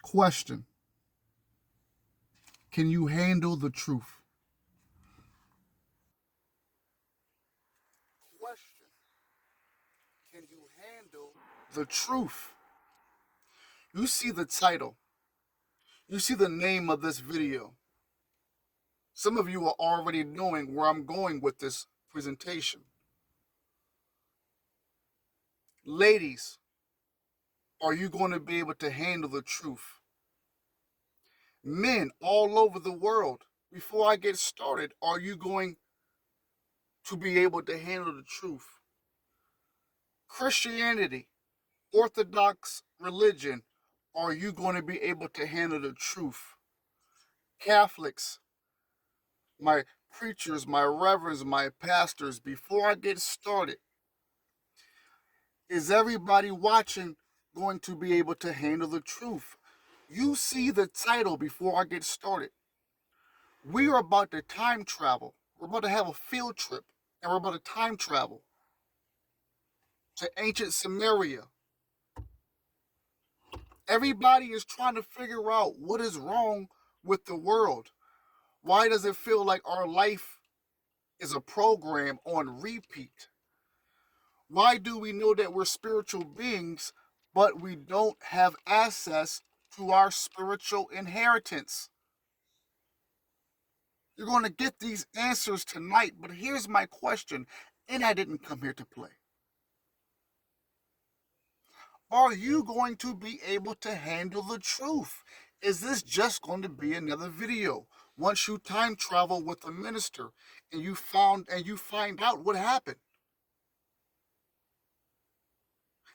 Question: can you handle the truth? Question: can you handle the truth? You see the title. You see the name of this video. Some of you are already knowing where I'm going with this presentation. Ladies, are you going to be able to handle the truth? Men all over the world, before I get started, are you going to be able to handle the truth? Christianity, Orthodox religion, are you going to be able to handle the truth? Catholics, my preachers, my reverends, my pastors, before I get started, is everybody watching going to be able to handle the truth? You see the title before I get started. We are about to time travel. We're about to have a field trip, and we're about to time travel to ancient Samaria. Everybody is trying to figure out what is wrong with the world. Why does it feel like our life is a program on repeat? Why do we know that we're spiritual beings, but we don't have access to our spiritual inheritance? You're going to get these answers tonight, but here's my question, and I didn't come here to play. Are you going to be able to handle the truth? Is this just going to be another video? Once you time travel with the minister and you find out what happened.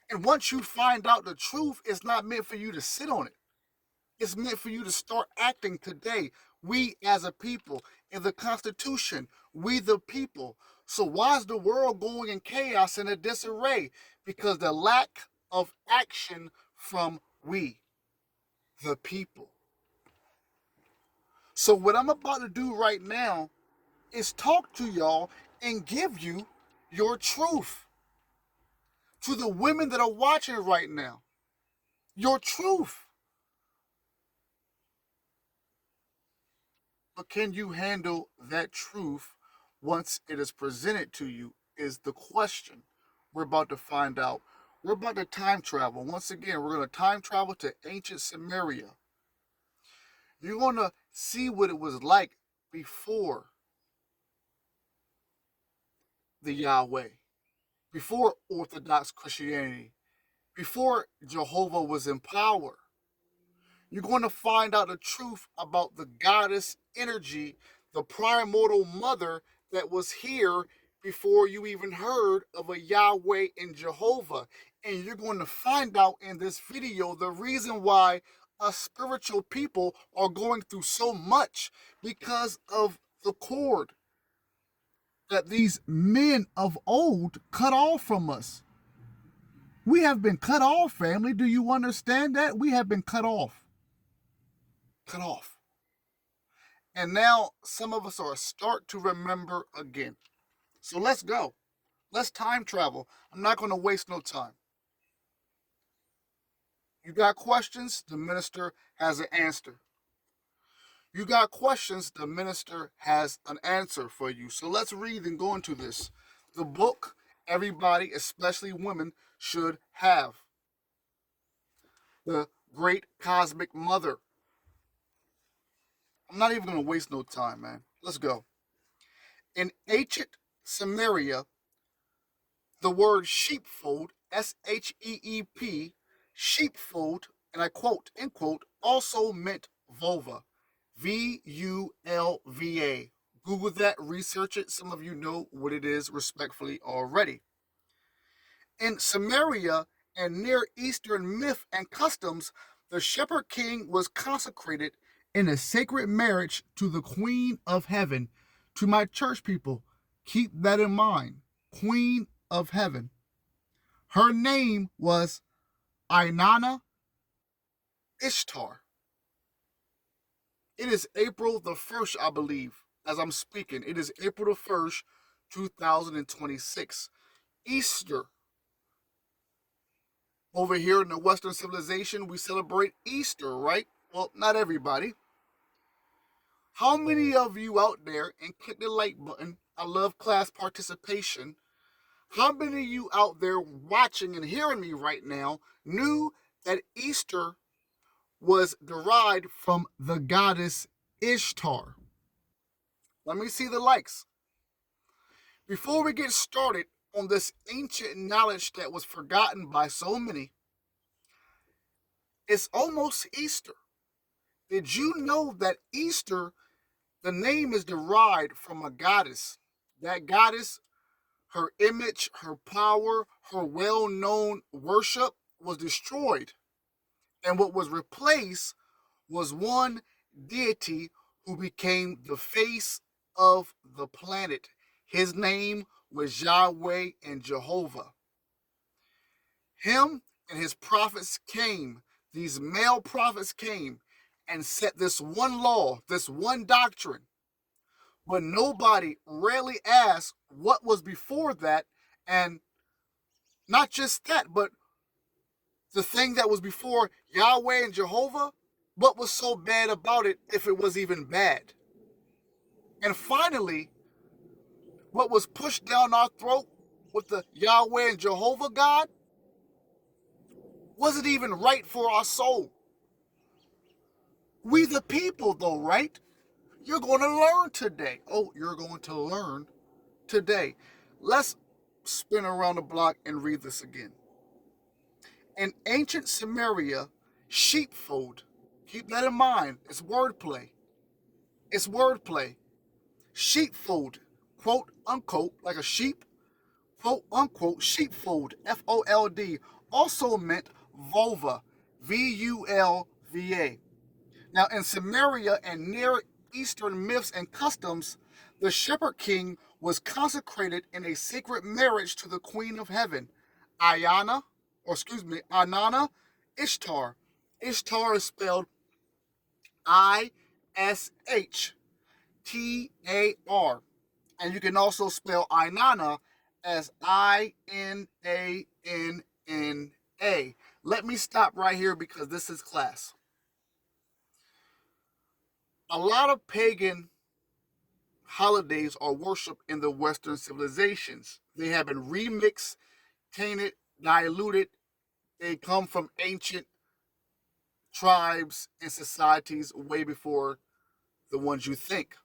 And once you find out the truth, it's not meant for you to sit on it. It's meant for you to start acting today. We as a people, in the Constitution, we the people. So why is the world going in chaos and a disarray? Because the lack of action from we, the people. So what I'm about to do right now is talk to y'all and give you your truth. To the women that are watching right now, your truth. But can you handle that truth once it is presented to you is the question we're about to find out. We're about to time travel. Once again, we're going to time travel to ancient Samaria. You're going to see what it was like before the Yahweh, before Orthodox Christianity, before Jehovah was in power. You're going to find out the truth about the goddess energy, the primordial mother that was here before you even heard of a Yahweh and Jehovah. And you're going to find out in this video the reason why us spiritual people are going through so much, because of the cord that these men of old cut off from us. We have been cut off, family. Do you understand that? We have been cut off. Cut off. And now some of us are start to remember again. So let's go. Let's time travel. I'm not going to waste no time. You got questions? The minister has an answer. You got questions? The minister has an answer for you. So let's read and go into this. The book everybody, especially women, should have. The Great Cosmic Mother. I'm not even going to waste no time, man. Let's go. In ancient Samaria, the word sheepfold, sheep, sheepfold, and I quote, end quote, also meant vulva, vulva. Google that, research it. Some of you know what it is respectfully already. In Samaria and Near Eastern myth and customs, the shepherd king was consecrated in a sacred marriage to the Queen of Heaven. To my church people, keep that in mind. Queen of Heaven. Her name was Inanna Ishtar. It is April the 1st, I believe, as I'm speaking. It is April the 1st, 2026. Easter Over here in the Western civilization, we celebrate Easter, right? Well, not everybody. How many of you out there, and click the like button, I love class participation. How many of you out there watching and hearing me right now knew that Easter was derived from the goddess Ishtar? Let me see the likes. Before we get started on this ancient knowledge that was forgotten by so many, it's almost Easter. Did you know that Easter, the name is derived from a goddess? That goddess, her image, her power, her well-known worship was destroyed. And what was replaced was one deity who became the face of the planet. His name was Yahweh and Jehovah. Him and his prophets came, these male prophets came and set this one law, this one doctrine. But nobody really asked what was before that, and not just that, but the thing that was before Yahweh and Jehovah, what was so bad about it if it was even bad? And finally, what was pushed down our throat with the Yahweh and Jehovah God wasn't even right for our soul. We the people though, right? You're going to learn today. Oh, you're going to learn today. Let's spin around the block and read this again. In ancient Samaria, sheepfold, keep that in mind, it's wordplay. It's wordplay. Sheepfold, quote unquote, like a sheep, quote unquote, sheepfold, Fold, also meant vulva, Vulva. Now, in Samaria and Near Eastern myths and customs, the shepherd king was consecrated in a sacred marriage to the queen of heaven, Inanna Ishtar. Ishtar is spelled Ishtar. And you can also spell Inanna as Inanna. Let me stop right here because this is class. A lot of pagan holidays are worshipped in the Western civilizations. They have been remixed, tainted, diluted. They come from ancient tribes and societies way before the ones you think.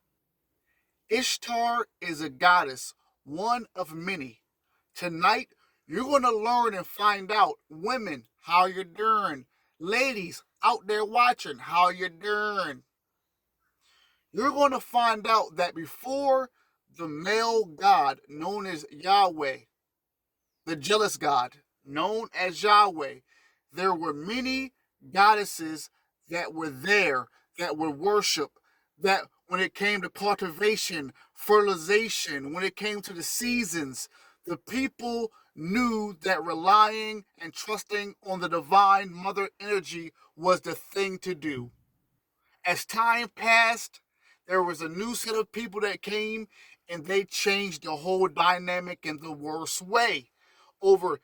Ishtar is a goddess, one of many. Tonight, you're going to learn and find out, women, how you're doing. Ladies out there watching, how you're doing. You're going to find out that before the male god known as Yahweh, the jealous god known as Yahweh, there were many goddesses that were there, that were worshipped, that when it came to cultivation, fertilization, when it came to the seasons, the people knew that relying and trusting on the divine mother energy was the thing to do. As time passed, there was a new set of people that came and they changed the whole dynamic in the worst way. Over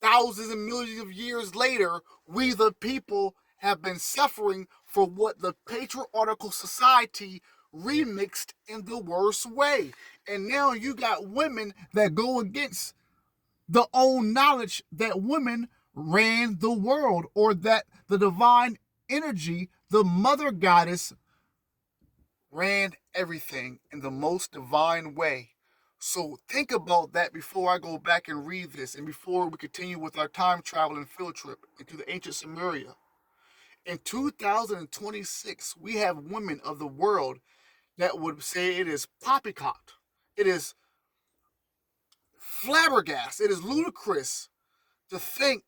thousands and millions of years later, we the people have been suffering for what the patriarchal society remixed in the worst way. And now you got women that go against the own knowledge that women ran the world, or that the divine energy, the mother goddess, ran everything in the most divine way. So think about that before I go back and read this, and before we continue with our time travel and field trip into the ancient Samaria. In 2026, we have women of the world that would say it is poppycock. It is flabbergasted. It is ludicrous to think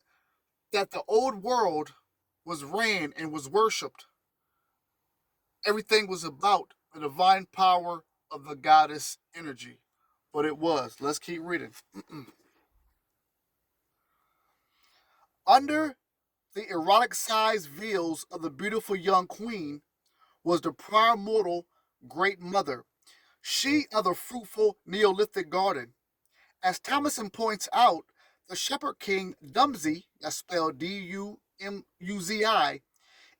that the old world was ran and was worshipped. Everything was about the divine power of the goddess energy. But it was. Let's keep reading. Under the erotic-sized veils of the beautiful young queen was the primordial great mother, she of the fruitful Neolithic garden. As Thomason points out, The shepherd king Dumzi, that's spelled Dumuzi,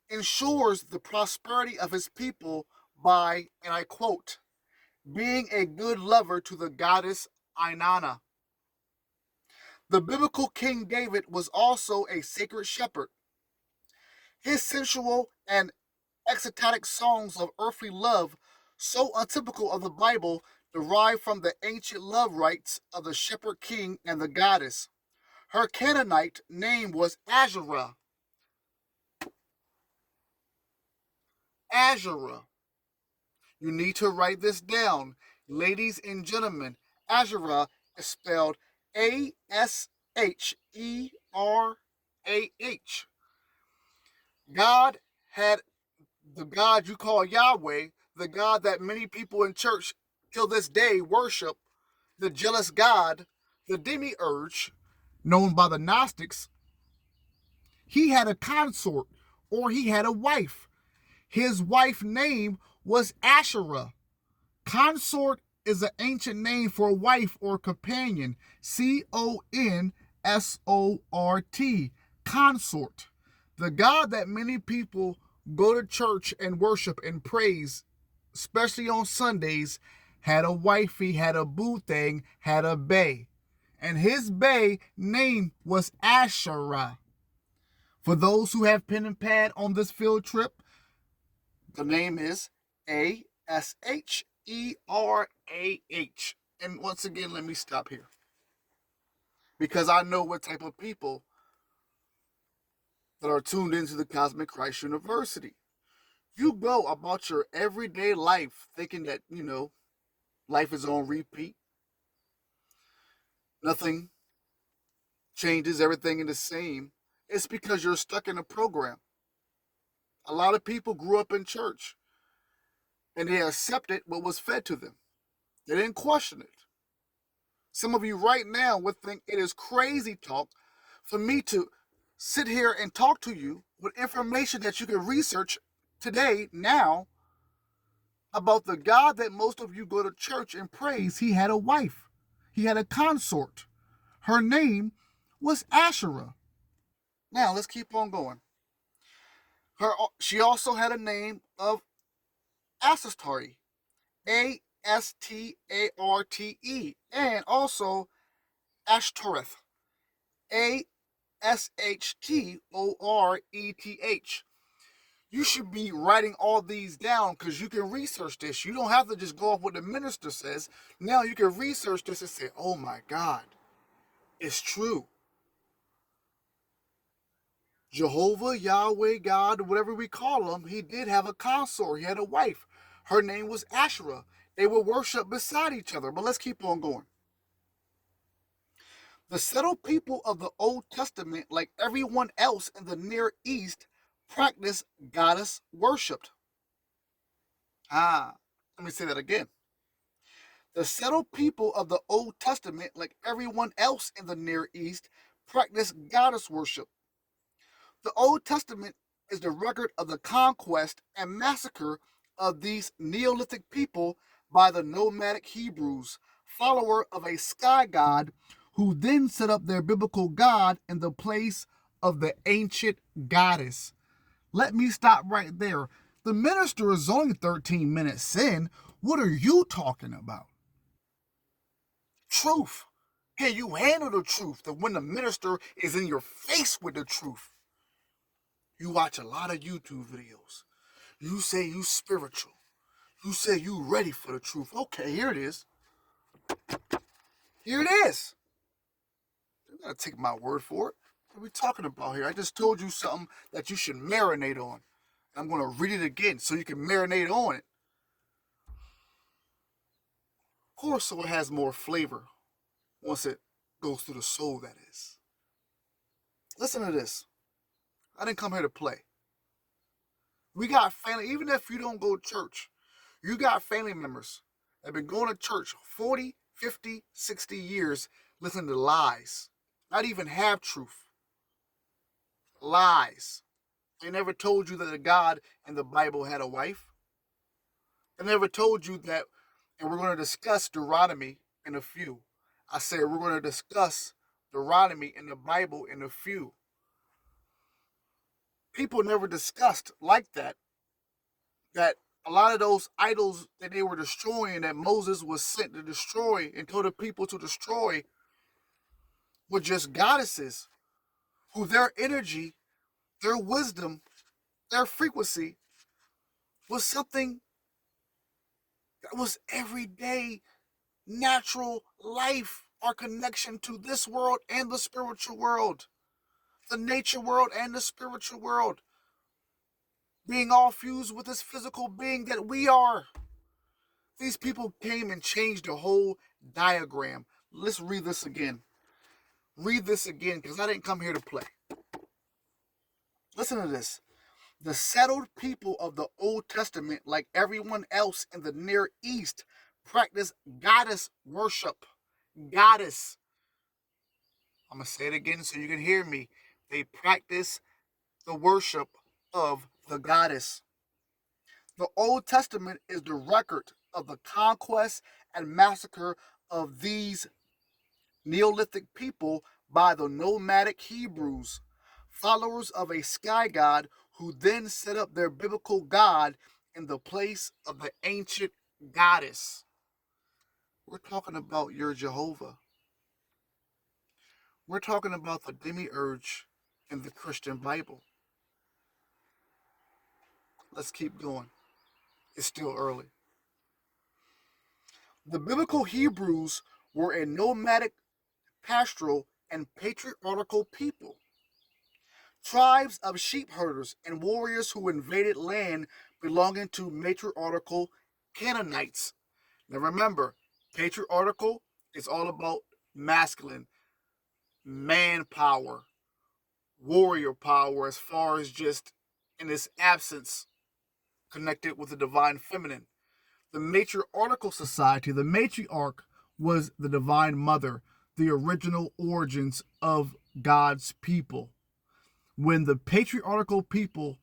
ensures the prosperity of his people by, and I quote, being a good lover to the goddess Inanna. The biblical King David was also a sacred shepherd. His sensual and ecstatic songs of earthly love, so untypical of the Bible, derive from the ancient love rites of the shepherd king and the goddess. Her Canaanite name was Asherah. Asherah. You need to write this down. Ladies and gentlemen, Asherah is spelled Asherah. God had the God you call Yahweh, the God that many people in church till this day worship, the jealous God, the demiurge, known by the Gnostics. He had a consort, or he had a wife. His wife's name was Asherah. Consort is an ancient name for a wife or companion. Consort. Consort. The God that many people go to church and worship and praise, especially on Sundays, had a wifey, had a boo thing, had a bae. And his bae name was Asherah. For those who have pen and pad on this field trip, the name is Asherah. And once again, let me stop here, because I know what type of people that are tuned into the Cosmic Christ University. You go about your everyday life thinking that, life is on repeat. Nothing changes, everything is the same. It's because you're stuck in a program. A lot of people grew up in church and they accepted what was fed to them. They didn't question it. Some of you right now would think it is crazy talk for me to sit here and talk to you with information that you can research today, now, about the God that most of you go to church and praise. He had a wife. He had a consort. Her name was Asherah. Now, let's keep on going. She also had a name of Astarte, Astarte, and also Ashtoreth, Ashtoreth. You should be writing all these down because you can research this. You don't have to just go off what the minister says. Now you can research this and say, oh my God, it's true. Jehovah, Yahweh, God, whatever we call him, he did have a consort. He had a wife. Her name was Asherah. They would worship beside each other. But let's keep on going. The settled people of the Old Testament, like everyone else in the Near East, practiced goddess worship. Let me say that again. The settled people of the Old Testament, like everyone else in the Near East, practiced goddess worship. The Old Testament is the record of the conquest and massacre of these Neolithic people by the nomadic Hebrews, follower of a sky god, who then set up their biblical god in the place of the ancient goddess. Let me stop right there. The minister is only 13 minutes in. What are you talking about? Truth. Can you handle the truth? That when the minister is in your face with the truth. You watch a lot of YouTube videos. You say you spiritual. You say you ready for the truth. Okay, here it is. Here it is. You gotta take my word for it. What are we talking about here? I just told you something that you should marinate on. I'm gonna read it again so you can marinate on it. Of course, so it has more flavor once it goes through the soul, that is. Listen to this. I didn't come here to play. We got family, even if you don't go to church, you got family members that have been going to church 40, 50, 60 years listening to lies. Not even half truth. Lies. They never told you that the God in the Bible had a wife. They never told you that, and we're going to discuss Deuteronomy in a few. I said we're going to discuss Deuteronomy, and the Bible in a few. People never discussed like that a lot of those idols that they were destroying, that Moses was sent to destroy and told the people to destroy, were just goddesses who their energy, their wisdom, their frequency was something that was everyday, natural life, our connection to this world and the spiritual world, the nature world and the spiritual world, being all fused with this physical being that we are. These people came and changed the whole diagram. Let's read this again. Read this again, because I didn't come here to play. Listen to this. The settled people of the Old Testament, like everyone else in the Near East, practiced goddess worship. Goddess. I'm going to say it again so you can hear me. They practice the worship of the goddess. The Old Testament is the record of the conquest and massacre of these Neolithic people by the nomadic Hebrews, followers of a sky god who then set up their biblical god in the place of the ancient goddess. We're talking about your Jehovah. We're talking about the demiurge in the Christian Bible. Let's keep going. It's still early. The biblical Hebrews were a nomadic, pastoral, and patriarchal people. Tribes of sheep herders and warriors who invaded land belonging to matriarchal Canaanites. Now remember, patriarchal is all about masculine, manpower, warrior power, as far as just in its absence connected with the divine feminine. The matriarchal society, the matriarch was the divine mother, the original origins of God's people. When the patriarchal people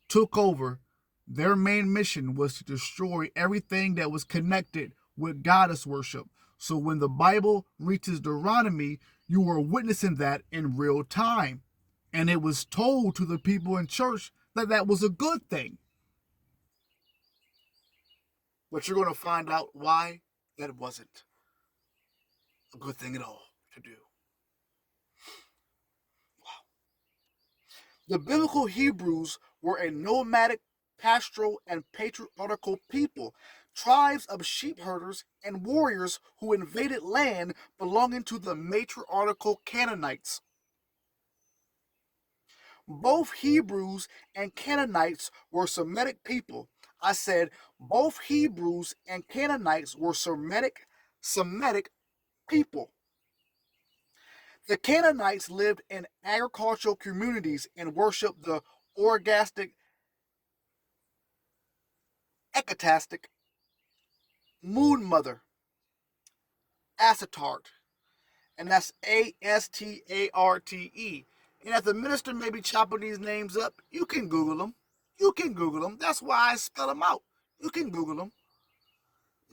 took over, their main mission was to destroy everything that was connected with goddess worship. So when the Bible reaches Deuteronomy, you are witnessing that in real time. And it was told to the people in church that that was a good thing. But you're going to find out why that wasn't a good thing at all to do. Wow. The biblical Hebrews were a nomadic, pastoral, and patriarchal people, tribes of sheep herders and warriors who invaded land belonging to the matriarchal Canaanites. Both Hebrews and Canaanites were Semitic people. I said both Hebrews and Canaanites were Semitic people. The Canaanites lived in agricultural communities and worshiped the orgastic, ecatastic moon mother, Astarte, and that's Astarte. And if the minister may be chopping these names up, you can Google them. You can Google them. That's why I spell them out. You can Google them.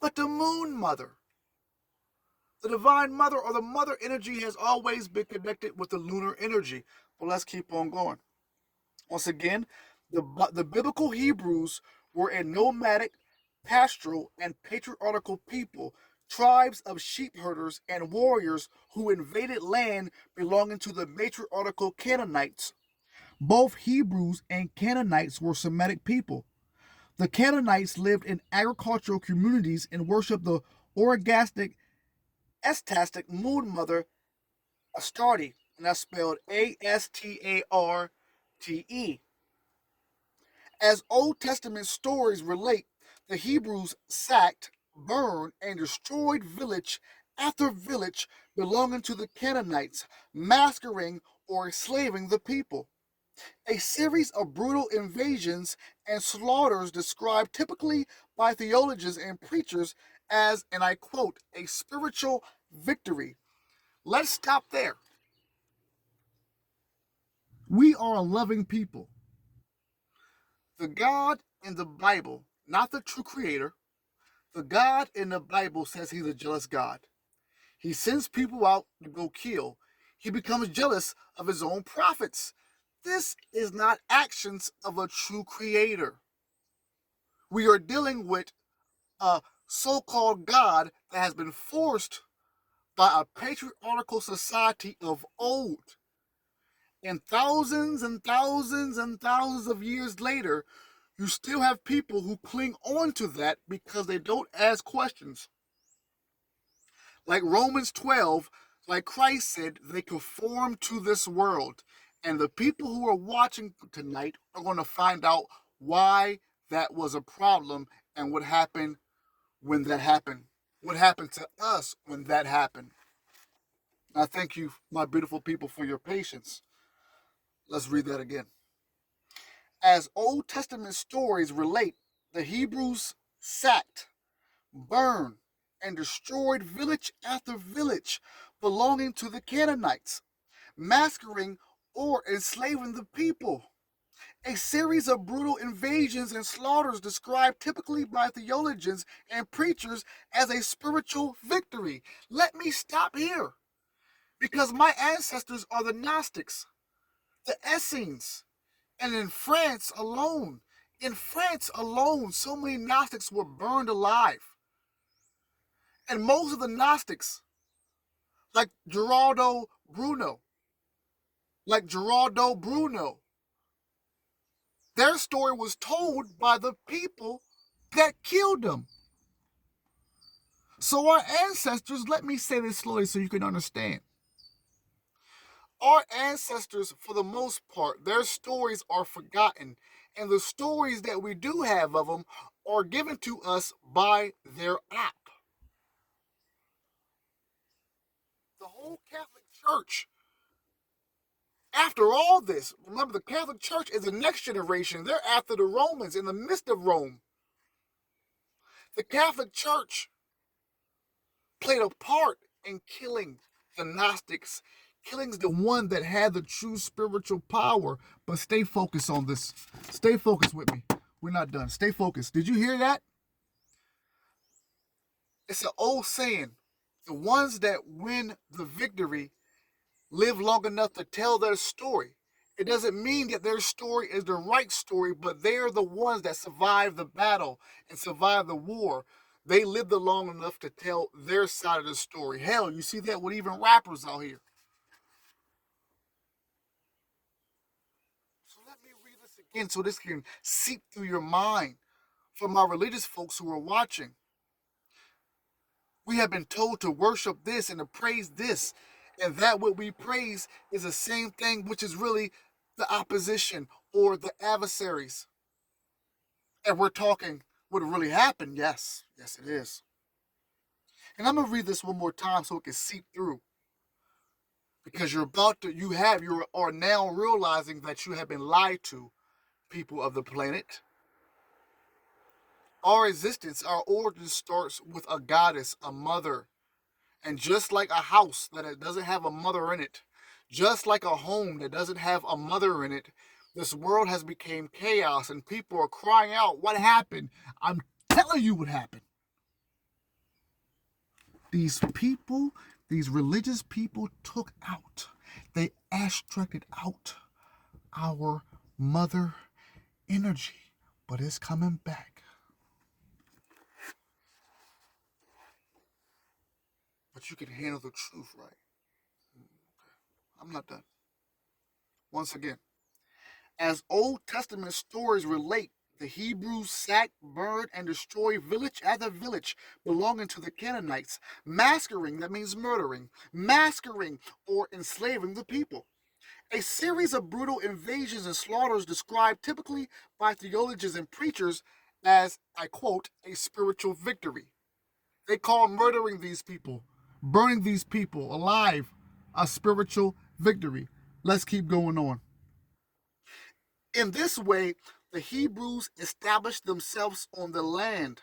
But the moon mother, the divine mother or the mother energy, has always been connected with the lunar energy. But let's keep on going. Once again, the biblical Hebrews were a nomadic, pastoral, and patriarchal people, tribes of sheep herders and warriors who invaded land belonging to the matriarchal Canaanites. Both Hebrews and Canaanites were Semitic people. The Canaanites lived in agricultural communities and worshiped the orgastic, estastic moon mother Astarte, and that's spelled Astarte. As Old Testament stories relate, the Hebrews sacked, burned, and destroyed village after village belonging to the Canaanites, massacring or enslaving the people. A series of brutal invasions and slaughters described typically by theologians and preachers as, and I quote, a spiritual victory. Let's stop there. We are a loving people. The God in the Bible, not the true creator, the God in the Bible says he's a jealous God. He sends people out to go kill. He becomes jealous of his own prophets. This is not actions of a true creator. We are dealing with a so-called God that has been forced by a patriarchal society of old. And thousands and thousands and thousands of years later, you still have people who cling on to that because they don't ask questions. Like Romans 12, like Christ said, they conform to this world. And the people who are watching tonight are going to find out why that was a problem and what happened when that happened. What happened to us when that happened. I thank you, my beautiful people, for your patience. Let's read that again. As Old Testament stories relate, the Hebrews sacked, burned, and destroyed village after village belonging to the Canaanites, massacring or enslaving the people. A series of brutal invasions and slaughters described typically by theologians and preachers as a spiritual victory. Let me stop here because my ancestors are the Gnostics, the Essenes, and in France alone, so many Gnostics were burned alive. And most of the Gnostics, like Geraldo Bruno, their story was told by the people that killed them. So our ancestors, let me say this slowly so you can understand. Our ancestors, for the most part, their stories are forgotten, and the stories that we do have of them are given to us by their app. The whole Catholic Church, after all this, remember the Catholic Church is the next generation. They're after the Romans in the midst of Rome. The Catholic Church played a part in killing the Gnostics, killing the one that had the true spiritual power. But stay focused on this. Stay focused with me. We're not done. Stay focused. Did you hear that? It's an old saying. The ones that win the victory live long enough to tell their story. It doesn't mean that their story is the right story, but they're the ones that survived the battle and survived the war. They lived long enough to tell their side of the story. Hell, you see that with even rappers out here. So let me read this again so this can seep through your mind for my religious folks who are watching. We have been told to worship this and to praise this, and that what we praise is the same thing, which is really the opposition or the adversaries. And we're talking what really happened. Yes, yes, it is. And I'm gonna read this one more time so it can seep through, because you are now realizing that you have been lied to, people of the planet. Our existence, our origin starts with a goddess, a mother. And just like a house that doesn't have a mother in it, just like a home that doesn't have a mother in it, this world has become chaos and people are crying out, what happened? I'm telling you what happened. These people, these religious people they abstracted out our mother energy, but it's coming back. But you can handle the truth, right? I'm not done. Once again, as Old Testament stories relate, the Hebrews sacked, burned, and destroyed village after village belonging to the Canaanites, massacring, that means murdering, massacring or enslaving the people. A series of brutal invasions and slaughters described typically by theologians and preachers as, I quote, a spiritual victory. They call murdering these people, burning these people alive, a spiritual victory. Let's keep going on. In this way, the Hebrews established themselves on the land,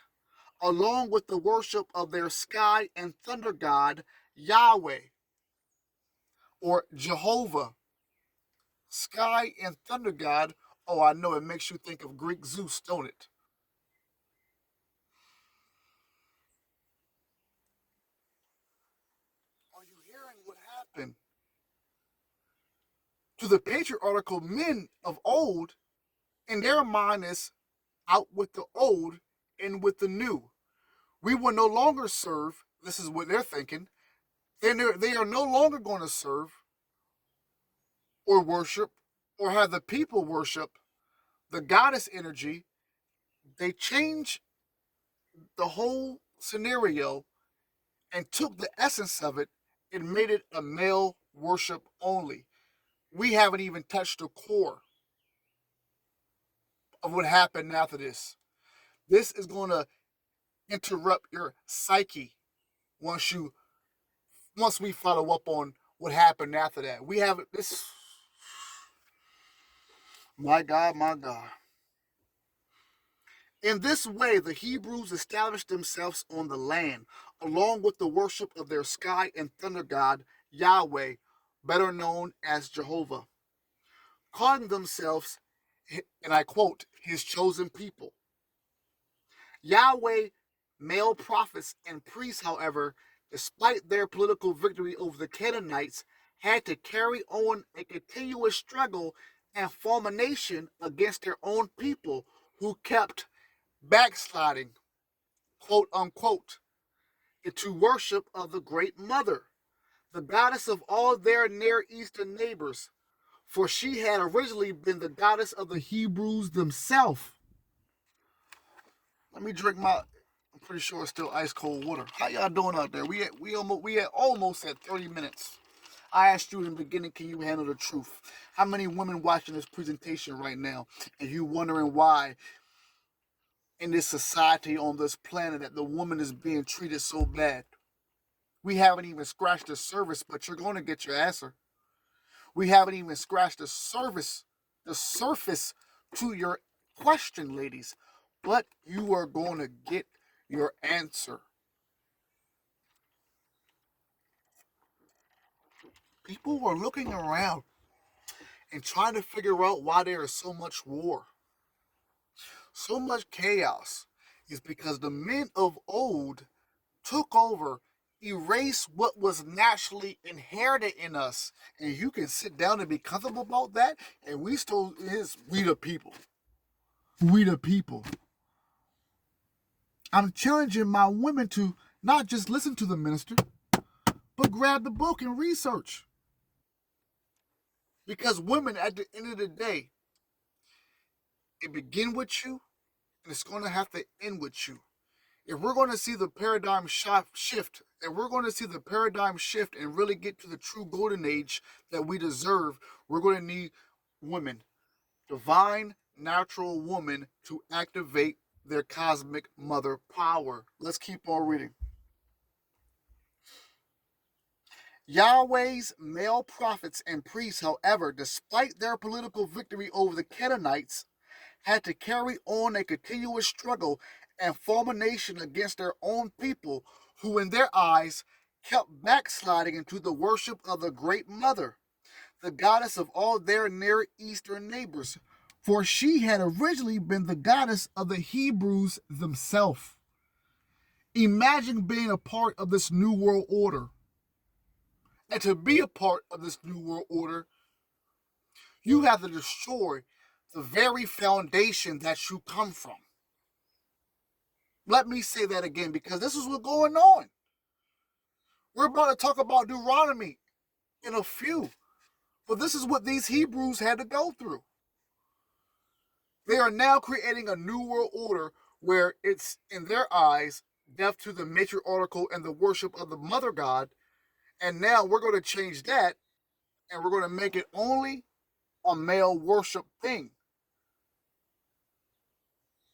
along with the worship of their sky and thunder god, Yahweh, or Jehovah. Sky and thunder god, oh, I know it makes you think of Greek Zeus, don't it? Are you hearing what happened To the patriarchal men of old, in their mind is out with the old, in with the new. We will no longer serve, this is what they're thinking, they are no longer going to serve or worship or have the people worship the goddess energy. They change the whole scenario and took the essence of it and made it a male worship only. We haven't even touched the core of what happened after this. This is going to interrupt your psyche once you once we follow up on what happened after that. We have this. My God, my God. In this way, the Hebrews established themselves on the land, along with the worship of their sky and thunder god, Yahweh, better known as Jehovah, calling themselves, and I quote, his chosen people. Yahweh male prophets and priests, however, despite their political victory over the Canaanites, had to carry on a continuous struggle and fulmination against their own people who kept backsliding, quote unquote, into worship of the Great Mother, the goddess of all their Near Eastern neighbors, for she had originally been the goddess of the Hebrews themselves. Let me drink my. I'm pretty sure it's still ice cold water. How y'all doing out there? We almost at 30 minutes. I asked you in the beginning, can you handle the truth? How many women watching this presentation right now, and you wondering why in this society on this planet that the woman is being treated so bad? We haven't even scratched the surface, but you're going to get your answer. We haven't even scratched the surface to your question, ladies, but you are going to get your answer. People were looking around and trying to figure out why there is so much war, so much chaos. Is because the men of old took over, erased what was naturally inherited in us. And you can sit down and be comfortable about that. And we still is we the people. We the people. I'm challenging my women to not just listen to the minister, but grab the book and research. Because women, at the end of the day, it begin with you, and it's going to have to end with you. If we're going to see the paradigm shift, if we're going to see the paradigm shift and really get to the true golden age that we deserve, we're going to need women, divine, natural woman, to activate their cosmic mother power. Let's keep on reading. Yahweh's male prophets and priests, however, despite their political victory over the Canaanites, had to carry on a continuous struggle and fulmination against their own people, who in their eyes kept backsliding into the worship of the Great Mother, the goddess of all their Near Eastern neighbors, for she had originally been the goddess of the Hebrews themselves. Imagine being a part of this new world order. And to be a part of this new world order, you have to destroy the very foundation that you come from. Let me say that again, because this is what's going on. We're about to talk about Deuteronomy in a few, but this is what these Hebrews had to go through. They are now creating a new world order where it's, in their eyes, death to the matriarchal and the worship of the mother god. And now we're going to change that, and we're going to make it only a male worship thing.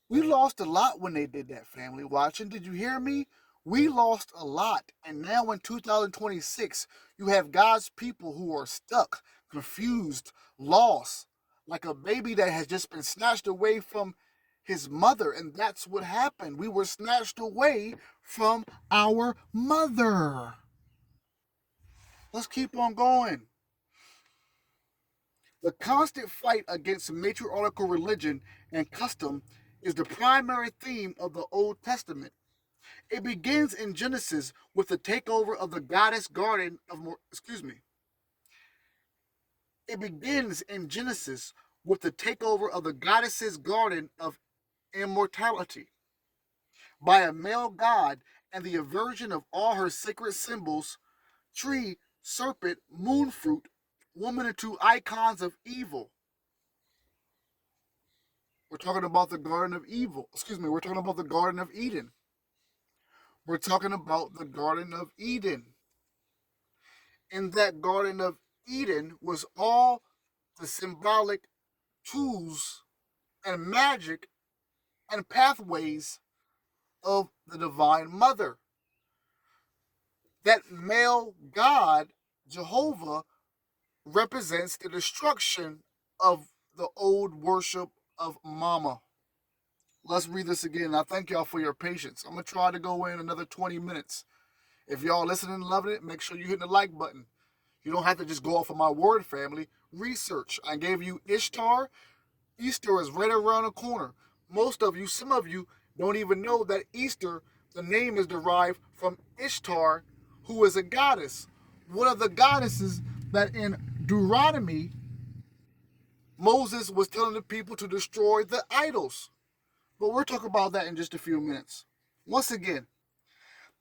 We lost a lot when they did that, family watching. Did you hear me? We lost a lot. And now in 2026, you have God's people who are stuck, confused, lost, like a baby that has just been snatched away from his mother. And that's what happened. We were snatched away from our mother. Let's keep on going. The constant fight against matriarchal religion and custom is the primary theme of the Old Testament. It begins in Genesis with the takeover of the goddess garden of It begins in Genesis with the takeover of the goddess's garden of immortality by a male god and the aversion of all her sacred symbols: tree, serpent, moon fruit, woman, into icons of evil. We're talking about the Garden of Evil. Excuse me, we're talking about the Garden of Eden. We're talking about the Garden of Eden. In that Garden of Eden was all the symbolic tools and magic and pathways of the Divine Mother. That male god, Jehovah, represents the destruction of the old worship of Mama. Let's read this again. I thank y'all for your patience. I'm going to try to go in another 20 minutes. If y'all listening and loving it, make sure you hit the like button. You don't have to just go off of my word, family. Research. I gave you Ishtar. Easter is right around the corner. Most of you, some of you, don't even know that Easter, the name is derived from Ishtar, who is a goddess. One of the goddesses that in Deuteronomy, Moses was telling the people to destroy the idols. But we'll talk about that in just a few minutes. Once again,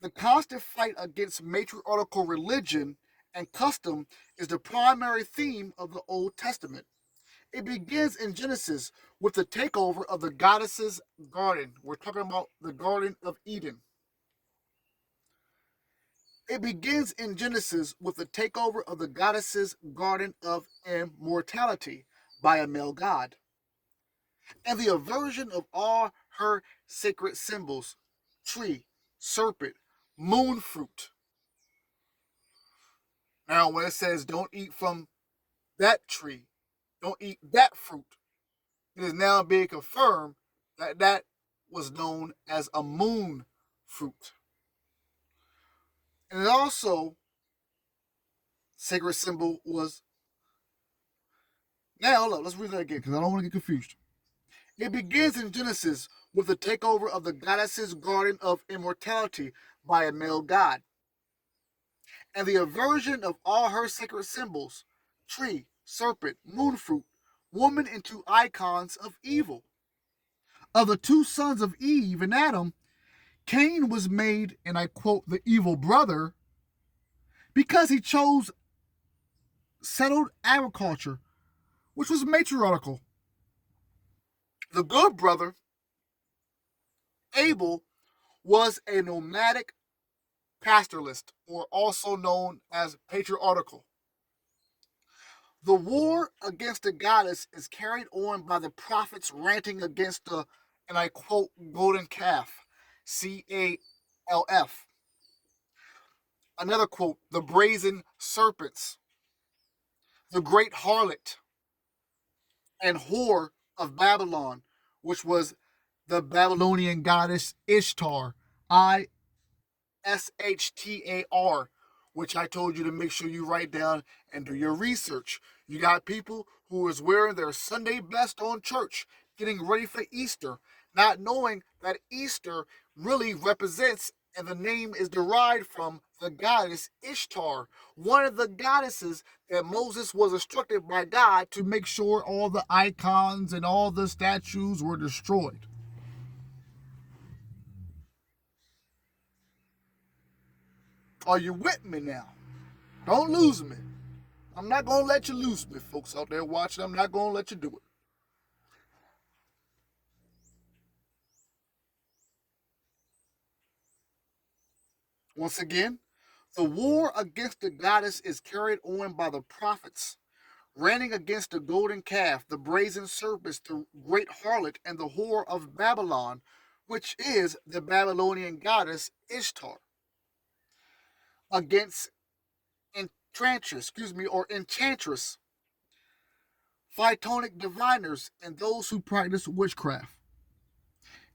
the constant fight against matriarchal religion and custom is the primary theme of the Old Testament. It begins in Genesis with the takeover of the goddess's garden. We're talking about the Garden of Eden. It begins in Genesis with the takeover of the goddess's garden of immortality by a male god, and the aversion of all her sacred symbols: tree, serpent, moon fruit. Now, when it says don't eat from that tree, don't eat that fruit, it is now being confirmed that that was known as a moon fruit. And it also, sacred symbol was, now look, let's read that again because I don't want to get confused. It begins in Genesis with the takeover of the goddess's garden of immortality by a male god, and the aversion of all her sacred symbols: tree, serpent, moon fruit, woman, into icons of evil. Of the two sons of Eve and Adam, Cain was made, and I quote, the evil brother, because he chose settled agriculture, which was matriarchal. The good brother, Abel, was a nomadic pastoralist, or also known as patriarchal. The war against the goddess is carried on by the prophets ranting against the, and I quote, golden calf, CALF. Another quote, the brazen serpents, the great harlot and whore of Babylon, which was the Babylonian goddess Ishtar, Ishtar, which I told you to make sure you write down and do your research. You got people who is wearing their Sunday best on church, getting ready for Easter, not knowing that Easter really represents, and the name is derived from, the goddess Ishtar, one of the goddesses that Moses was instructed by God to make sure all the icons and all the statues were destroyed. Are you with me now? Don't lose me. I'm not going to let you lose me, folks out there watching. I'm not going to let you do it. Once again, the war against the goddess is carried on by the prophets, ranting against the golden calf, the brazen serpent, the great harlot, and the whore of Babylon, which is the Babylonian goddess Ishtar, against enchantress, phytonic diviners, and those who practice witchcraft.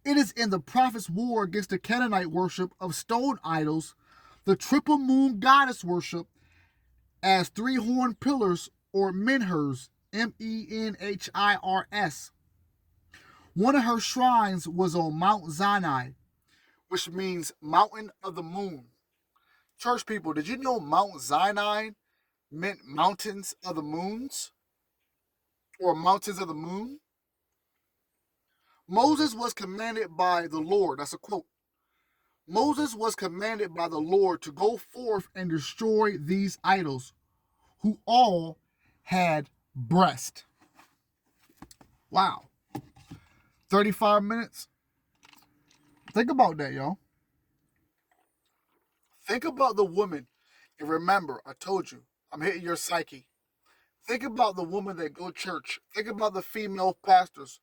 It is in the prophet's war against the Canaanite worship of stone idols, the triple moon goddess worship as three horned pillars, or menhirs, Menhirs. One of her shrines was on Mount Sinai, which means mountain of the moon. Church people, did you know Mount Sinai meant mountains of the moons? or mountains of the moon? Moses was commanded by the Lord. That's a quote. Moses was commanded by the Lord to go forth and destroy these idols, who all had breast. Wow. 35 minutes? Think about that, y'all. Think about the woman. And remember, I told you, I'm hitting your psyche. Think about the woman that go to church. Think about the female pastors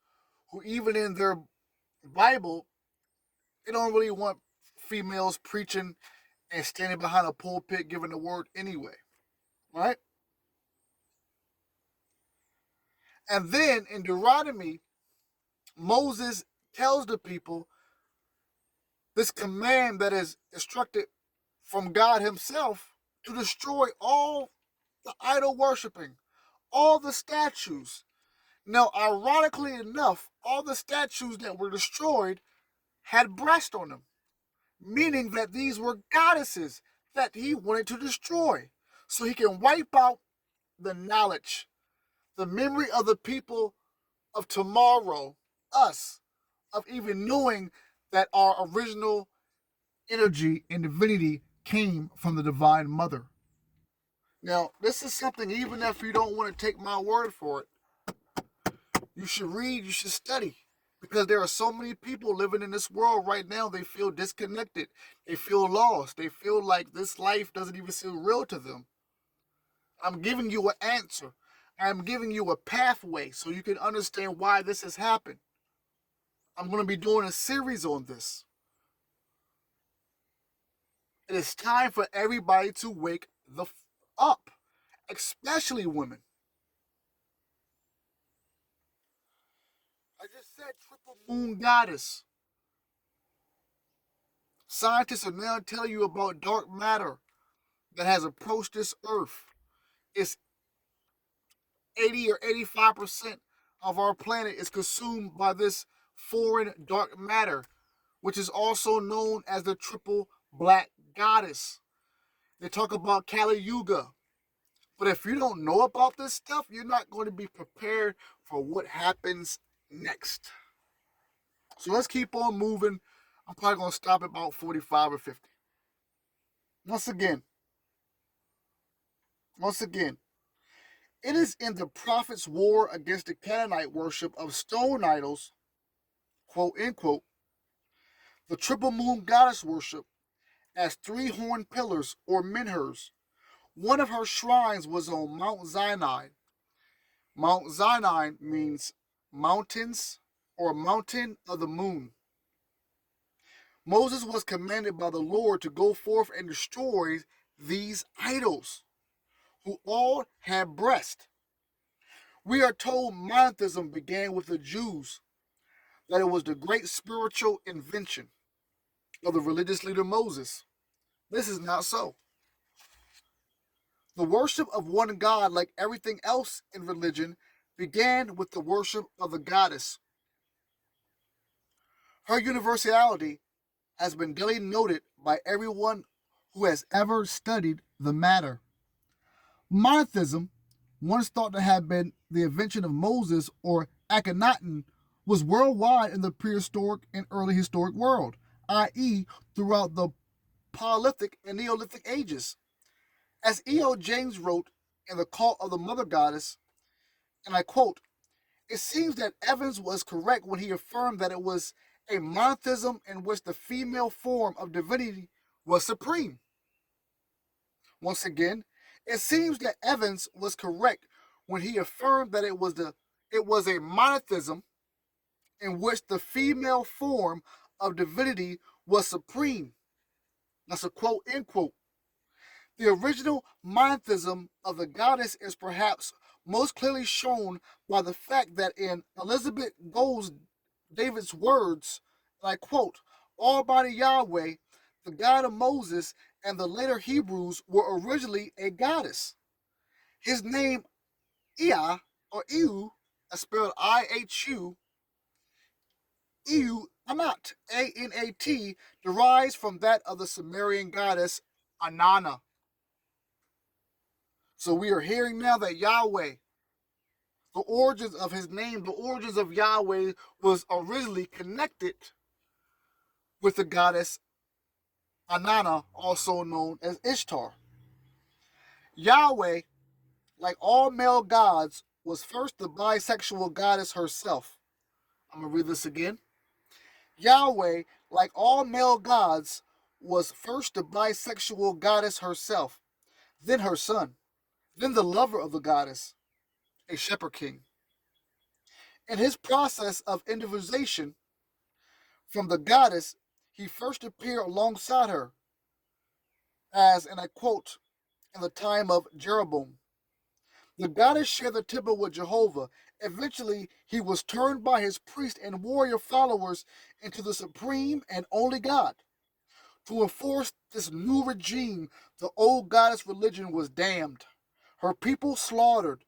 who, even in their Bible, they don't really want females preaching and standing behind a pulpit giving the word anyway. Right? And then in Deuteronomy, Moses tells the people this command that is instructed from God Himself to destroy all the idol worshiping, all the statues. Now, ironically enough, all the statues that were destroyed had breasts on them, meaning that these were goddesses that He wanted to destroy so He can wipe out the knowledge, the memory of the people of tomorrow, us, of even knowing that our original energy and divinity came from the Divine Mother. Now, this is something, even if you don't want to take my word for it, you should read, you should study. Because there are so many people living in this world right now, they feel disconnected. They feel lost. They feel like this life doesn't even seem real to them. I'm giving you an answer. I'm giving you a pathway so you can understand why this has happened. I'm going to be doing a series on this. It is time for everybody to wake up, especially women. I just said triple moon goddess. Scientists are now telling you about dark matter that has approached this earth. It's 80 or 85% of our planet is consumed by this foreign dark matter, which is also known as the triple black goddess. They talk about Kali Yuga. But if you don't know about this stuff, you're not going to be prepared for what happens next. So let's keep on moving. I'm probably going to stop at about 45 or 50. Once again, it is in the prophet's war against the Canaanite worship of stone idols, quote unquote, the triple moon goddess worship as three horned pillars or menhirs. One of her shrines was on Mount Sinai. Mount Sinai means mountains or mountain of the moon. Moses was commanded by the Lord to go forth and destroy these idols, who all had breast. We are told monotheism began with the Jews, that it was the great spiritual invention of the religious leader Moses. This is not so. The worship of one God, like everything else in religion, began with the worship of the goddess. Her universality has been daily noted by everyone who has ever studied the matter. Monotheism, once thought to have been the invention of Moses or Akhenaten, was worldwide in the prehistoric and early historic world, i.e., throughout the Paleolithic and Neolithic ages. As E.O. James wrote in The Cult of the Mother Goddess, and I quote, "It seems that Evans was correct when he affirmed that it was a monotheism in which the female form of divinity was supreme." Once again, it seems that Evans was correct when he affirmed that it was a monotheism in which the female form of divinity was supreme. That's a quote, end quote. The original monotheism of the goddess is perhaps most clearly shown by the fact that in Elizabeth Gold's David's words, and I quote, "Almighty Yahweh, the God of Moses and the later Hebrews, were originally a goddess. His name, Ea, or Iu, spelled I-H-U, Iu, Anat, A-N-A-T, derives from that of the Sumerian goddess Anana." So we are hearing now that Yahweh, The origins of his name, the origins of Yahweh, was originally connected with the goddess Anana, also known as Ishtar. Yahweh, like all male gods, was first the bisexual goddess herself. I'm going to read this again. Yahweh, like all male gods, was first the bisexual goddess herself, then her son, then the lover of the goddess, a shepherd king. In his process of individuation from the goddess, he first appeared alongside her, as, and I quote, in the time of Jeroboam. The goddess shared the temple with Jehovah. Eventually, he was turned by his priest and warrior followers into the supreme and only God. To enforce this new regime, the old goddess religion was damned, her people slaughtered,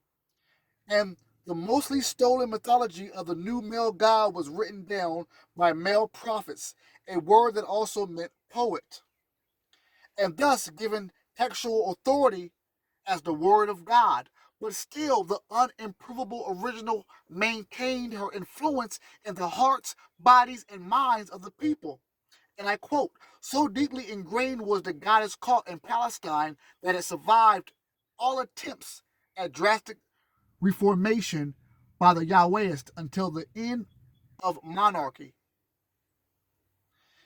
and the mostly stolen mythology of the new male god was written down by male prophets, a word that also meant poet, and thus given textual authority as the word of God. But still, the unimprovable original maintained her influence in the hearts, bodies, and minds of the people. And I quote, so deeply ingrained was the goddess cult in Palestine that it survived all attempts at drastic reformation by the Yahwehists until the end of monarchy.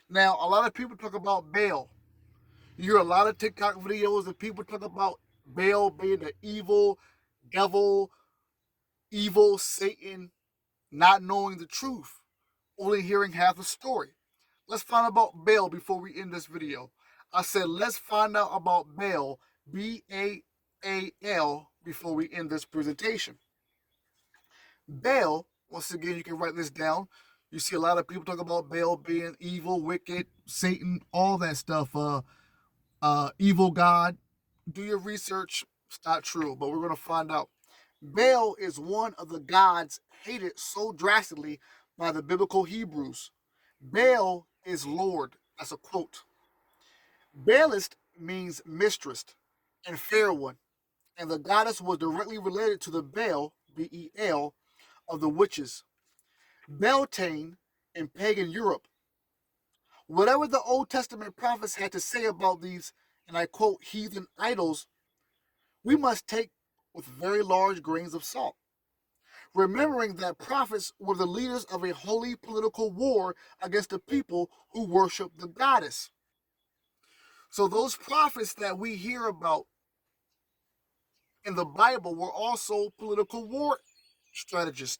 Now, a lot of people talk about Baal. You hear a lot of TikTok videos and people talk about Baal being the evil devil, evil Satan, not knowing the truth, only hearing half the story. Let's find out about Baal before we end this video. I said let's find out about Baal, Baal, before we end this presentation. Baal, once again, you can write this down. You see a lot of people talk about Baal being evil, wicked, Satan, all that stuff. Evil God. Do your research. It's not true, but we're going to find out. Baal is one of the gods hated so drastically by the biblical Hebrews. Baal is Lord. That's a quote. Baalist means mistress and fair one, and the goddess was directly related to the Baal, B-E-L, of the witches. Beltane in pagan Europe. Whatever the Old Testament prophets had to say about these, and I quote, heathen idols, we must take with very large grains of salt, remembering that prophets were the leaders of a holy political war against the people who worship the goddess. So those prophets that we hear about in the Bible were also political war strategists.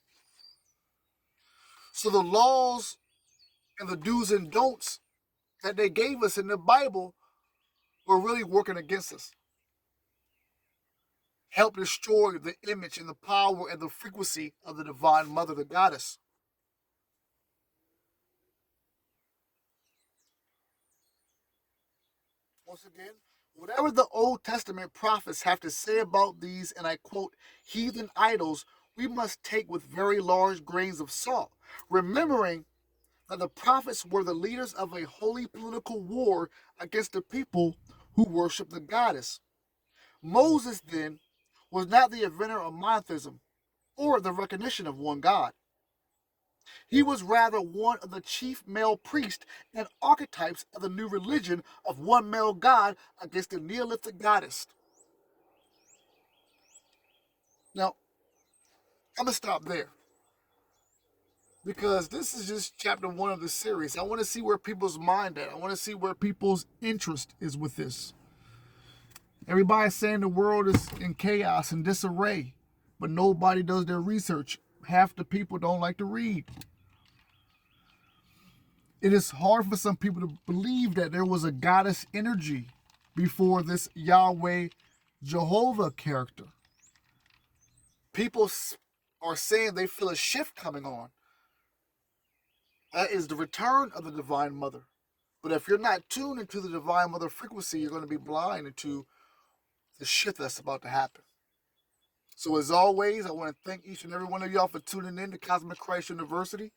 So the laws and the do's and don'ts that they gave us in the Bible were really working against us. Help destroy the image and the power and the frequency of the Divine Mother, the Goddess. Once again, whatever the Old Testament prophets have to say about these, and I quote, heathen idols, we must take with very large grains of salt, remembering that the prophets were the leaders of a holy political war against the people who worship the goddess. Moses, then, was not the inventor of monotheism or the recognition of one God. He was rather one of the chief male priests and archetypes of the new religion of one male God against the Neolithic goddess. Now, I'm going to stop there because this is just chapter 1 of the series. I want to see where people's mind at. I want to see where people's interest is with this. Everybody's saying the world is in chaos and disarray, but nobody does their research. Half the people don't like to read. It is hard for some people to believe that there was a goddess energy before this Yahweh Jehovah character. People are saying they feel a shift coming on. That is the return of the Divine Mother. But if you're not tuned into the Divine Mother frequency, you're going to be blind into the shift that's about to happen. So as always, I want to thank each and every one of y'all for tuning in to Cosmic Christ University.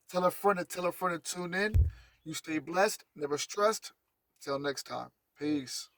Tell a friend to tune in. You stay blessed, never stressed. Till next time. Peace.